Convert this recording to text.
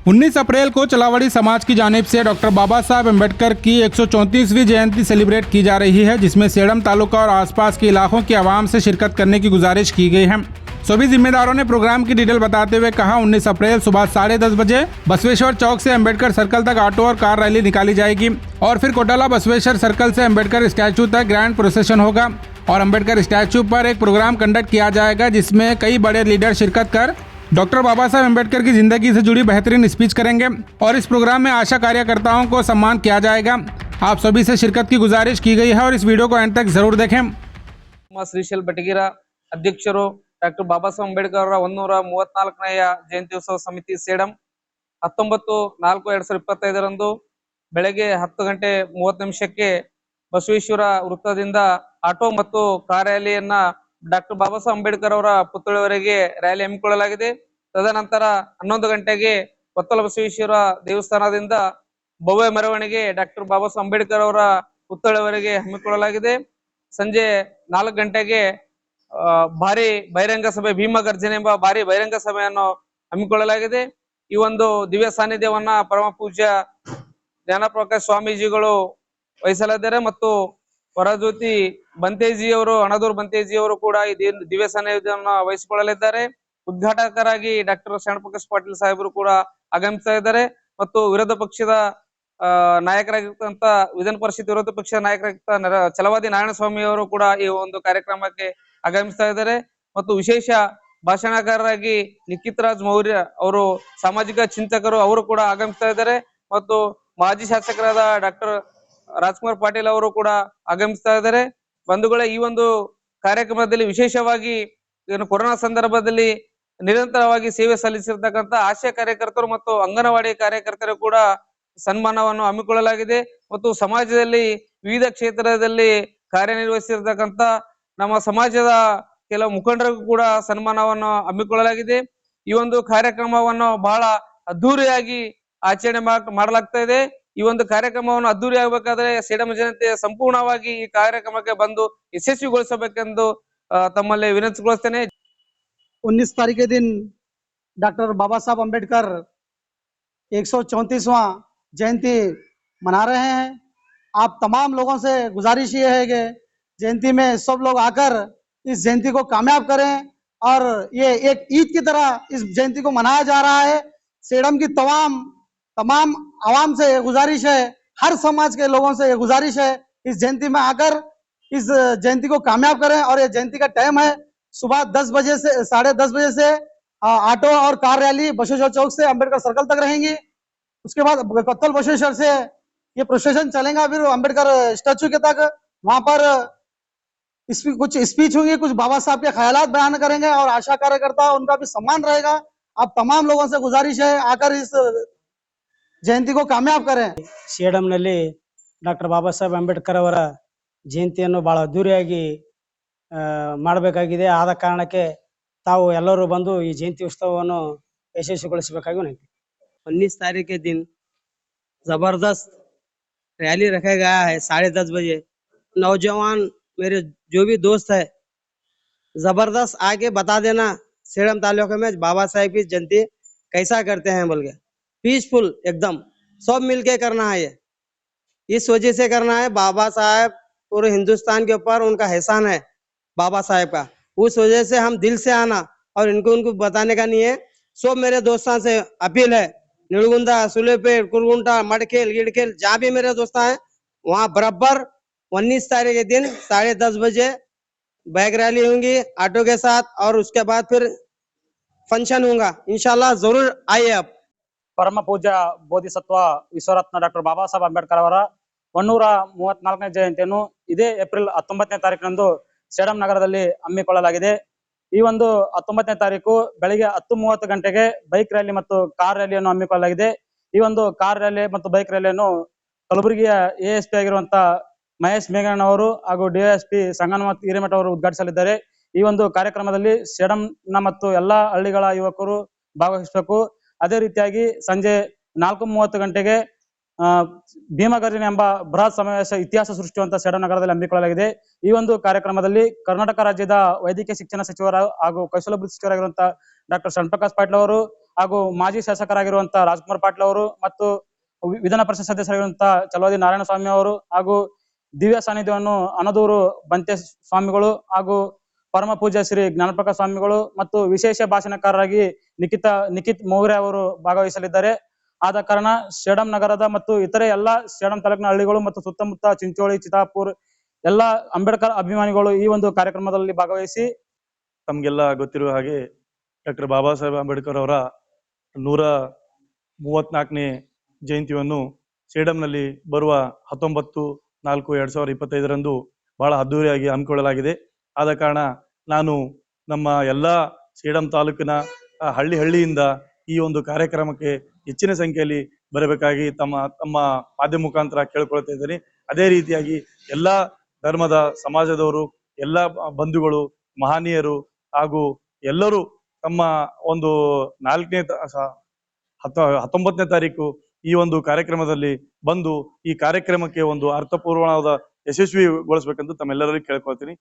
19 अप्रैल को चलावड़ी समाज की जानिब से डॉक्टर बाबा साहब अम्बेडकर की 134वीं जयंती सेलिब्रेट की जा रही है, जिसमें सेडम तालुका और आसपास के इलाकों की आवाम से शिरकत करने की गुजारिश की गई है। सभी जिम्मेदारों ने प्रोग्राम की डिटेल बताते हुए कहा, 19 अप्रैल सुबह 10:30 बजे बसवेश्वर चौक से अम्बेडकर सर्कल तक ऑटो और कार रैली निकाली जाएगी और फिर कोटाला बसवेश्वर सर्कल से अम्बेडकर स्टैचू तक ग्रैंड प्रोसेशन होगा और अम्बेडकर स्टैचू पर एक प्रोग्राम कंडक्ट किया जाएगा, जिसमें कई बड़े लीडर शिरकत कर डॉक्टर बाबा साहब अम्बेडकर की जिंदगी से जुड़ी बेहतरीन स्पीच करेंगे और इस प्रोग्राम में आशा कार्यकर्ताओं को सम्मान किया जाएगा। आप सभी से शिरकत की गुजारिश की गई है और इस वीडियो को एंड तक जरूर देखें। ಶ್ರೀಶೈಲ್ ಬೆಟಗಿರ ಅಧ್ಯಕ್ಷರು ಡಾಕ್ಟರ್ ಬಾಬಾ ಸಾಹೇಬ್ ಅಂಬೇಡ್ಕರ್ ಅವರ 134ನೇ ಜಯಂತ್ಯೋತ್ಸವ ಸಮಿತಿ ಸೇಡಂ 19/4/2025 ರಂದು ಬೆಳಗ್ಗೆ 10:30 ಬಸವೇಶ್ವರ ವೃತ್ತದಿಂದ ಆಟೋ ಮತ್ತು ಕಾರ್ ರ್ಯಾಲಿಯನ್ನ ಡಾಕ್ಟರ್ ಬಾಬಾ ಸಾಹೇಬ್ ಅಂಬೇಡ್ಕರ್ ಅವರ ಪುತ್ಥಳಿವರೆಗೆ ರ್ಯಾಲಿ ಹಮ್ಮಿಕೊಳ್ಳಲಾಗಿದೆ। ತದನಂತರ 11 ಗಂಟೆಗೆ ಕೊತ್ತಲ ಬಸವೇಶ್ವರ ದೇವಸ್ಥಾನದಿಂದ ಭವ್ಯ ಮೆರವಣಿಗೆ ಡಾಕ್ಟರ್ ಬಾಬಾ ಸಾಹೇಬ್ ಅಂಬೇಡ್ಕರ್ ಅವರ ಪುತ್ಥಳಿವರೆಗೆ ಹಮ್ಮಿಕೊಳ್ಳಲಾಗಿದೆ। ಸಂಜೆ 4 ಗಂಟೆಗೆ ಭಾರಿ ಬಹಿರಂಗ ಸಭೆ ಭೀಮ ಗರ್ಜನೆ ಎಂಬ ಭಾರಿ ಬಹಿರಂಗ ಸಭೆಯನ್ನು ಹಮ್ಮಿಕೊಳ್ಳಲಾಗಿದೆ। ಈ ಒಂದು ದಿವ್ಯ ಸಾನ್ನಿಧ್ಯವನ್ನ ಪರಮ ಪೂಜ್ಯ ಜ್ಞಾನಪ್ರಕಾಶ್ ಸ್ವಾಮೀಜಿಗಳು ವಹಿಸಲಿದ್ದಾರೆ ಮತ್ತು ವರಜ್ಯೋತಿ ಬಂತೇಜಿಯವರು ಅಣದೂರ್ ಬಂತೇಜಿಯವರು ಕೂಡ ಈ ದಿವ್ಯ ಸಾನ್ನಿಧ್ಯವನ್ನು ವಹಿಸಿಕೊಳ್ಳಲಿದ್ದಾರೆ। ಉದ್ಘಾಟಕರಾಗಿ ಡಾಕ್ಟರ್ ಶರಣಪ್ರಕಾಶ್ ಪಾಟೀಲ್ ಸಾಹೇಬರು ಕೂಡ ಆಗಮಿಸ್ತಾ ಇದ್ದಾರೆ ಮತ್ತು ವಿರೋಧ ಪಕ್ಷದ ನಾಯಕರಾಗಿರ್ತಂತ ವಿಧಾನ ಪರಿಷತ್ ವಿರೋಧ ಪಕ್ಷದ ನಾಯಕರಾಗಿರ್ತ ಛಲವಾದಿ ನಾರಾಯಣಸ್ವಾಮಿ ಅವರು ಕೂಡ ಈ ಒಂದು ಕಾರ್ಯಕ್ರಮಕ್ಕೆ ಆಗಮಿಸ್ತಾ ಇದ್ದಾರೆ ಮತ್ತು ವಿಶೇಷ ಭಾಷಣಕಾರರಾಗಿ ನಿಖಿತ್ ರಾಜ್ ಮೌರ್ಯ ಅವರು ಸಾಮಾಜಿಕ ಚಿಂತಕರು ಅವರು ಕೂಡ ಆಗಮಿಸ್ತಾ ಇದ್ದಾರೆ ಮತ್ತು ಮಾಜಿ ಶಾಸಕರಾದ ಡಾಕ್ಟರ್ ರಾಜ್ಕುಮಾರ್ ಪಾಟೀಲ್ ಅವರು ಕೂಡ ಆಗಮಿಸ್ತಾ ಇದ್ದಾರೆ। ಬಂಧುಗಳೇ, ಈ ಒಂದು ಕಾರ್ಯಕ್ರಮದಲ್ಲಿ ವಿಶೇಷವಾಗಿ ಕೊರೋನಾ ಸಂದರ್ಭದಲ್ಲಿ ನಿರಂತರವಾಗಿ ಸೇವೆ ಸಲ್ಲಿಸಿರ್ತಕ್ಕಂಥ ಆಶಾ ಕಾರ್ಯಕರ್ತರು ಮತ್ತು ಅಂಗನವಾಡಿ ಕಾರ್ಯಕರ್ತರು ಕೂಡ ಸನ್ಮಾನವನ್ನು ಹಮ್ಮಿಕೊಳ್ಳಲಾಗಿದೆ ಮತ್ತು ಸಮಾಜದಲ್ಲಿ ವಿವಿಧ ಕ್ಷೇತ್ರದಲ್ಲಿ ಕಾರ್ಯನಿರ್ವಹಿಸಿರ್ತಕ್ಕಂಥ ನಮ್ಮ ಸಮಾಜದ ಕೆಲವು ಮುಖಂಡರಿಗೂ ಕೂಡ ಸನ್ಮಾನವನ್ನು ಹಮ್ಮಿಕೊಳ್ಳಲಾಗಿದೆ। ಈ ಒಂದು ಕಾರ್ಯಕ್ರಮವನ್ನು ಬಹಳ ಅದ್ದೂರಿಯಾಗಿ ಆಚರಣೆ ಮಾಡಲಾಗ್ತಾ ಇದೆ। ಈ ಒಂದು ಕಾರ್ಯಕ್ರಮವನ್ನು ಅದ್ದೂರಿ ಆಗಬೇಕಾದ್ರೆ ಸೇಡಂ ಜನತೆ ಸಂಪೂರ್ಣವಾಗಿ ಈ ಕಾರ್ಯಕ್ರಮಕ್ಕೆ ಬಂದು ಯಶಸ್ವಿಗೊಳಿಸಬೇಕೆಂದು ತಮ್ಮಲ್ಲಿ ವಿನಂತಿಸಿಕೊಳ್ಳುತ್ತೇನೆ। 19 तारीख के दिन डॉक्टर बाबा साहब अम्बेडकर 134वां जयंती मना रहे हैं। आप तमाम लोगों से गुजारिश ये है कि जयंती में सब लोग आकर इस जयंती को कामयाब करें और ये एक ईद की तरह इस जयंती को मनाया जा रहा है। सेडम की तमाम आवाम से गुजारिश है, हर समाज के लोगों से ये गुजारिश है, इस जयंती में आकर इस जयंती को कामयाब करें। और ये जयंती का टाइम है सुबह 10 बजे से 10:30 बजे से ऑटो और कार रैली बसवेश्वर चौक से अम्बेडकर सर्कल तक रहेंगी। उसके बाद कोत्तल बसवेश्वर से ये प्रोसेशन चलेगा फिर अम्बेडकर स्टैचू के तक। वहां पर कुछ स्पीच होंगी, कुछ बाबा साहब के ख्यालात बयान करेंगे और आशा कार्यकर्ता उनका भी सम्मान रहेगा। आप तमाम लोगों से गुजारिश है आकर इस जयंती को कामयाब करें। ಸೇಡಂನಲ್ಲಿ ಡಾಕ್ಟರ್ ಬಾಬಾ ಸಾಹೇಬ್ ಅಂಬೇಡ್ಕರ್ ಅವರ ಜಯಂತಿಯನ್ನು ಬಹಳ ಅದ್ದೂರಿಯಾಗಿ ಮಾಡಬೇಕಾಗಿದೆ। ಆದ ಕಾರಣಕ್ಕೆ ತಾವು ಎಲ್ಲರೂ ಬಂದು ಈ ಜಯಂತಿ ಉತ್ಸವವನ್ನು ಯಶಸ್ವಿಗೊಳಿಸಬೇಕಾಗಿ ವಿನಂತಿ। 19 तारीख के दिन जबरदस्त रैली रखा गया है 10:30 बजे। नौजवान मेरे जो भी दोस्त है जबरदस्त आके बता देना सेडम तालुका में बाबा साहेब की जयंती कैसा करते हैं बोल के। पीसफुल एकदम सब मिलके करना है, ये इस वजह से करना है। बाबा साहेब पूरे हिंदुस्तान के ऊपर उनका एहसान है बाबा साहेब का, उस वजह से हम दिल से आना और उनको बताने का नहीं है। सब मेरे दोस्तों से अपील है, निड़गुंदा सुलेपेट कुरगुंटा मड़खेल गिड़खेल जहाँ भी मेरे दोस्त हैं वहाँ बराबर 19 तारीख के दिन 10:30 बजे बाइक रैली होंगी ऑटो के साथ और उसके बाद फिर फंक्शन होगा। इंशाल्लाह जरूर आइए आप। ಪರಮ ಪೂಜ್ಯ ಬೋಧಿಸತ್ವ ವಿಶ್ವರತ್ನ ಡಾಕ್ಟರ್ ಬಾಬಾ ಸಾಹೇಬ್ ಅಂಬೇಡ್ಕರ್ ಅವರ 134ನೇ ಜಯಂತಿಯನ್ನು ಇದೇ ಏಪ್ರಿಲ್ 19ನೇ ತಾರೀಕಿನಂದು ಸೇಡಂ ನಗರದಲ್ಲಿ ಹಮ್ಮಿಕೊಳ್ಳಲಾಗಿದೆ। ಈ ಒಂದು 19ನೇ ತಾರೀಕು ಬೆಳಿಗ್ಗೆ 10:30 ಗಂಟೆಗೆ ಬೈಕ್ ರ್ಯಾಲಿ ಮತ್ತು ಕಾರ್ ರ್ಯಾಲಿಯನ್ನು ಹಮ್ಮಿಕೊಳ್ಳಲಾಗಿದೆ। ಈ ಒಂದು ಕಾರ್ ರ್ಯಾಲಿ ಮತ್ತು ಬೈಕ್ ರ್ಯಾಲಿಯನ್ನು ಕಲಬುರಗಿಯ ASP ಆಗಿರುವಂತ ಮಹೇಶ್ ಮೇಘಣ್ಣ ಅವರು ಹಾಗೂ DSP ಸಂಗನಮತ್ ಹಿರೇಮಠ ಅವರು ಉದ್ಘಾಟಿಸಲಿದ್ದಾರೆ। ಈ ಒಂದು ಕಾರ್ಯಕ್ರಮದಲ್ಲಿ ಸೇಡಂನ ಮತ್ತು ಎಲ್ಲಾ ಹಳ್ಳಿಗಳ ಯುವಕರು ಭಾಗವಹಿಸಬೇಕು। ಅದೇ ರೀತಿಯಾಗಿ ಸಂಜೆ 4:30 ಗಂಟೆಗೆ ಭೀಮಗರ್ಜನೆ ಎಂಬ ಬೃಹತ್ ಸಮಾವೇಶ ಇತಿಹಾಸ ಸೃಷ್ಟಿಸುವಂತ ಸೇಡಂ ನಗರದಲ್ಲಿ ಹಮ್ಮಿಕೊಳ್ಳಲಾಗಿದೆ। ಈ ಒಂದು ಕಾರ್ಯಕ್ರಮದಲ್ಲಿ ಕರ್ನಾಟಕ ರಾಜ್ಯದ ವೈದ್ಯಕೀಯ ಶಿಕ್ಷಣ ಸಚಿವರು ಹಾಗೂ ಕೌಶಲ್ಯಾಭಿವೃದ್ಧಿ ಸಚಿವರಾಗಿರುವಂತಹ ಡಾಕ್ಟರ್ ಶರಣಪ್ರಕಾಶ್ ಪಾಟೀಲ್ ಅವರು ಹಾಗೂ ಮಾಜಿ ಶಾಸಕರಾಗಿರುವಂತಹ ರಾಜ್ಕುಮಾರ್ ಪಾಟೀಲ್ ಅವರು ಮತ್ತು ವಿಧಾನ ಪರಿಷತ್ ಸದಸ್ಯರಾಗಿರುವಂತಹ ಚಲವಾದಿ ನಾರಾಯಣ ಸ್ವಾಮಿ ಅವರು ಹಾಗೂ ದಿವ್ಯ ಸಾನ್ನಿಧ್ಯವನ್ನು ಅನದೂರು ಬಂತೆ ಸ್ವಾಮಿಗಳು ಹಾಗೂ ಪರಮ ಪೂಜ್ಯ ಶ್ರೀ ಜ್ಞಾನಪ್ರಕಾಶ ಸ್ವಾಮಿಗಳು ಮತ್ತು ವಿಶೇಷ ಭಾಷಣಕಾರರಾಗಿ ನಿಖಿತ್ ಮೌರ್ಯ ಅವರು ಭಾಗವಹಿಸಲಿದ್ದಾರೆ. ಆದ ಕಾರಣ ಸೇಡಂ ನಗರದ ಮತ್ತು ಇತರೆ ಎಲ್ಲಾ ಸೇಡಂ ತಾಲೂಕಿನ ಹಳ್ಳಿಗಳು ಮತ್ತು ಸುತ್ತಮುತ್ತ ಚಿಂಚೋಳಿ, ಚಿತಾಪುರ್ ಎಲ್ಲಾ ಅಂಬೇಡ್ಕರ್ ಅಭಿಮಾನಿಗಳು ಈ ಒಂದು ಕಾರ್ಯಕ್ರಮದಲ್ಲಿ ಭಾಗವಹಿಸಿ ತಮ್ಗೆಲ್ಲ ಗೊತ್ತಿರುವ ಹಾಗೆ ಡಾಕ್ಟರ್ ಬಾಬಾ ಸಾಹೇಬ್ ಅಂಬೇಡ್ಕರ್ ಅವರ 134ನೇ ಜಯಂತಿಯನ್ನು ಸೇಡಂನಲ್ಲಿ ಬರುವ 19/4/2025 ಬಹಳ ಅದ್ದೂರಿಯಾಗಿ ಹಮ್ಮಿಕೊಳ್ಳಲಾಗಿದೆ. ಆದ ಕಾರಣ ನಾನು ನಮ್ಮ ಎಲ್ಲ ಸೇಡಂ ತಾಲೂಕಿನ ಹಳ್ಳಿಯಿಂದ ಈ ಒಂದು ಕಾರ್ಯಕ್ರಮಕ್ಕೆ ಹೆಚ್ಚಿನ ಸಂಖ್ಯೆಯಲ್ಲಿ ಬರಬೇಕಾಗಿ ತಮ್ಮ ಮಾಧ್ಯಮ ಮುಖಾಂತರ ಕೇಳ್ಕೊಳ್ತಾ ಇದ್ದೀನಿ. ಅದೇ ರೀತಿಯಾಗಿ ಎಲ್ಲ ಧರ್ಮದ ಸಮಾಜದವರು, ಎಲ್ಲ ಬಂಧುಗಳು, ಮಹನೀಯರು ಹಾಗೂ ಎಲ್ಲರೂ ತಮ್ಮ ಒಂದು 19ನೇ ತಾರೀಕು ಈ ಒಂದು ಕಾರ್ಯಕ್ರಮದಲ್ಲಿ ಬಂದು ಈ ಕಾರ್ಯಕ್ರಮಕ್ಕೆ ಒಂದು ಅರ್ಥಪೂರ್ಣವಾದ ಯಶಸ್ವಿಗೊಳಿಸಬೇಕೆಂದು ತಮ್ಮೆಲ್ಲರಲ್ಲಿ ಕೇಳ್ಕೊಳ್ತೀನಿ.